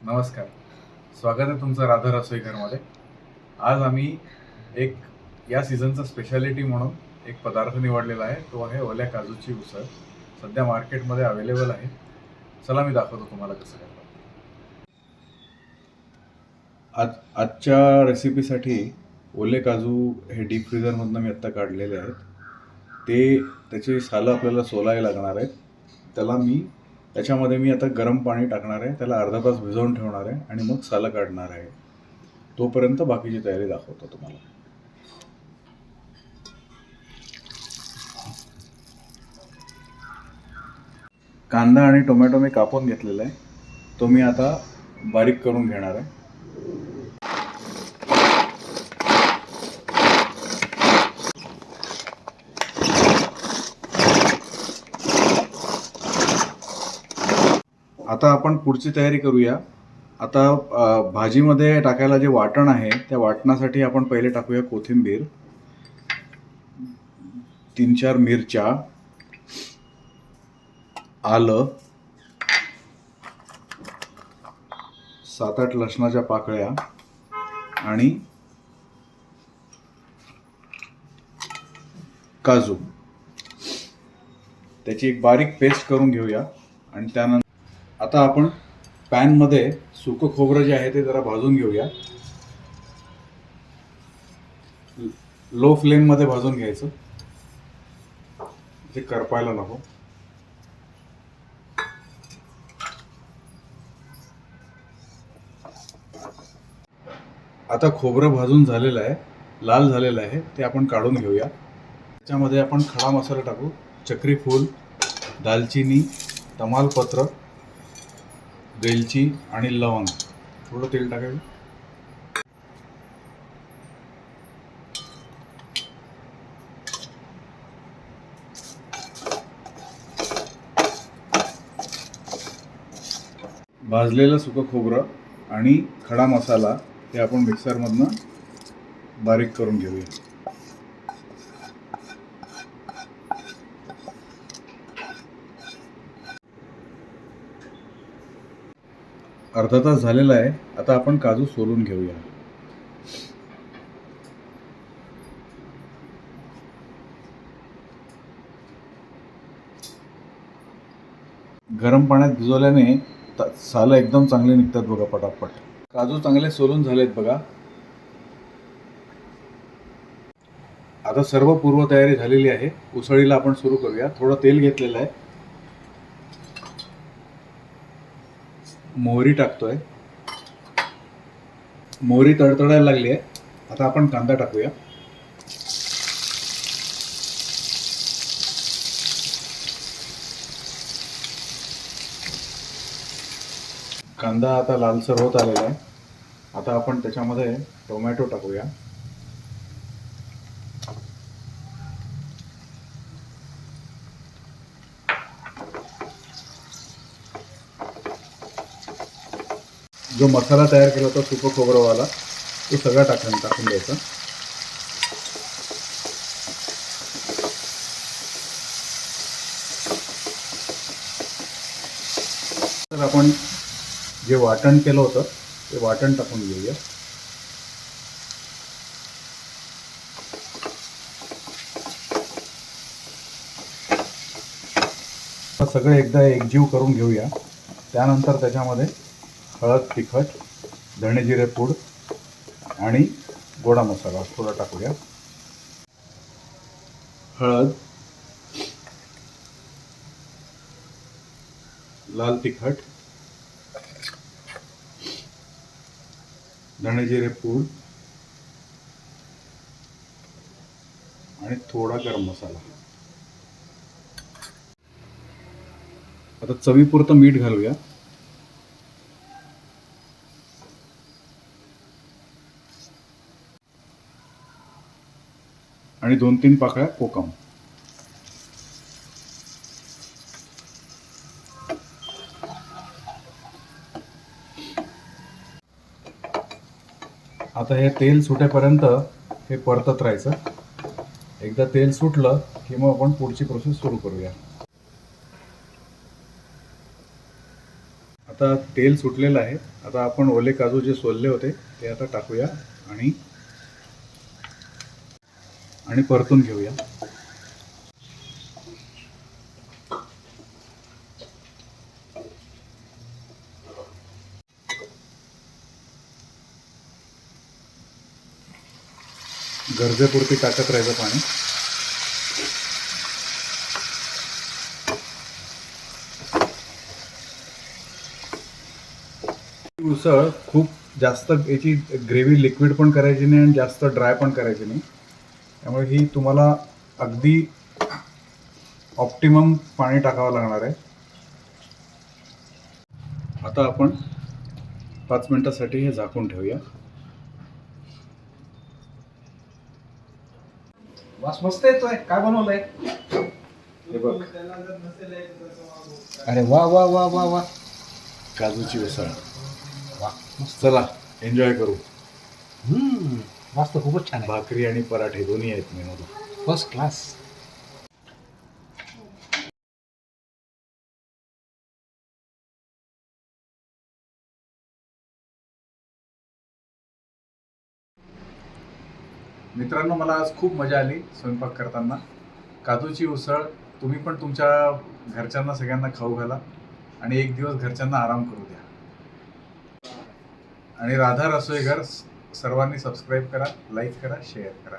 नमस्कार. स्वागत आहे तुमचं राधा रसोईघरमध्ये. आज आम्ही एक या सीझनचा स्पेशालिटी म्हणून एक पदार्थ निवडलेला आहे. तो आहे ओल्या काजूची उसळ. सध्या मार्केटमध्ये अवेलेबल आहे. चला मी दाखवतो तुम्हाला कसं करतात. आजच्या रेसिपीसाठी ओले काजू हे डीप फ्रीझरमधनं मी आत्ता काढलेले आहेत. त्याची सालं आपल्याला सोलायला लागणार आहेत. त्याच्यामध्ये मी आता गरम पाणी टाकणार आहे, त्याला अर्धा तास भिजवून ठेवणार आहे आणि मग सालं काढणार आहे. तोपर्यंत बाकीची तयारी दाखवतो तुम्हाला. कांदा आणि टोमॅटो मी कापून घेतलेला आहे, तो मी आता बारीक करून घेणार आहे. आता आपण पुढची तयारी करूया. आता भाजीमध्ये टाकायला जे वाटण आहे त्या वाटणासाठी आपण पहिले टाकूया कोथिंबीर, 3-4 मिरच्या, आलं, 7-8 लसणाच्या पाकळ्या आणि काजू. त्याची एक बारीक पेस्ट करून घेऊया. आणि त्यानंतर आता आपण पॅनमध्ये सुकं खोबरं जे आहे ते जरा भाजून घेऊया. लो फ्लेममध्ये भाजून घ्यायचं, ते करपायला नको. आता खोबरं भाजून झालेलं आहे, लाल झालेलं आहे, ते आपण काढून घेऊया. त्याच्यामध्ये आपण खडा मसाला टाकू. चक्री फूल, दालचिनी, तमालपत्र, वेलची आणि लवंग. थोडं तेल टाकायचं. भाजलेलं सुकं खोबरं आणि खडा मसाला हे आपण मिक्सरमधनं बारीक करून घेऊया. अर्धा तास झालेला आहे. आता आपण काजू सोलून घेऊया. गरम पाण्यात भिजवल्याने सालं एकदम चांगले निघतात बघा पटापट. काजू चांगले सोलून झालेत बघा. आता सर्व पूर्वतयारी झालेली आहे. उसळीला आपण सुरू करूया. थोडं तेल घेतलेलं आहे, मोहरी टाकतोय. मोहरी तडतडायला लागली आहे. आता आपण कांदा टाकूया. कांदा आता लालसर होत आलेला आहे. आता आपण त्याच्यामध्ये टोमॅटो टाकूया. जो मसाला तयार केला होता सुकं खोबरंवाला, तो सगळा टाकून द्यायचा. तर आपण जे वाटण केलं होतं ते वाटण टाकून घेऊया. सगळं एकदा एकजीव करून घेऊया. त्यानंतर त्याच्यामध्ये हळद, तिखट, धणे जिरे पूड आणि गोडा मसाला थोडा टाकूया. हळद, लाल तिखट, धणे जिरे पूड आणि थोडा गरम मसाला. आता चवीपुरतं मीठ घालूया. आणि 2-3 पाकळ्या कोकम. आता हे तेल सुटेपर्यंत हे परतत राहायचं. एकदा तेल सुटलं की मग आपण पुढची प्रोसेस सुरू करूया. आता तेल सुटलेलं आहे. आता आपण ओले काजू जे सोलले होते ते आता टाकूया आणि परतून घेऊया. गरजेपुरती टाकत राहायचं पाणी. उसळ खूप जास्त याची ग्रेव्ही लिक्विड पण करायची नाही आणि जास्त ड्राय पण करायची नाही. त्यामुळे ही तुम्हाला अगदी ऑप्टिमम पाणी टाकावं लागणार आहे. आता आपण 5 मिनिटासाठी हे झाकून ठेवूया. वास मस्त येतोय. काय बनवलंय? हे बघ, अरे वा वा वा वा वा काजूची उसळ. वा. चला एन्जॉय करू. मस्त, खूपच छान आहे. भाकरी आणि पराठे दोन्ही आहेत मेनूला. First class. मित्रांनो, मला आज खूप मजा आली स्वयंपाक करताना. काजूची उसळ तुम्ही पण तुमच्या घरच्यांना सगळ्यांना खाऊ घाला आणि एक दिवस घरच्यांना आराम करू द्या. आणि राधा रसोईघर सर्वांनी सबस्क्राईब करा, लाईक करा, शेअर करा.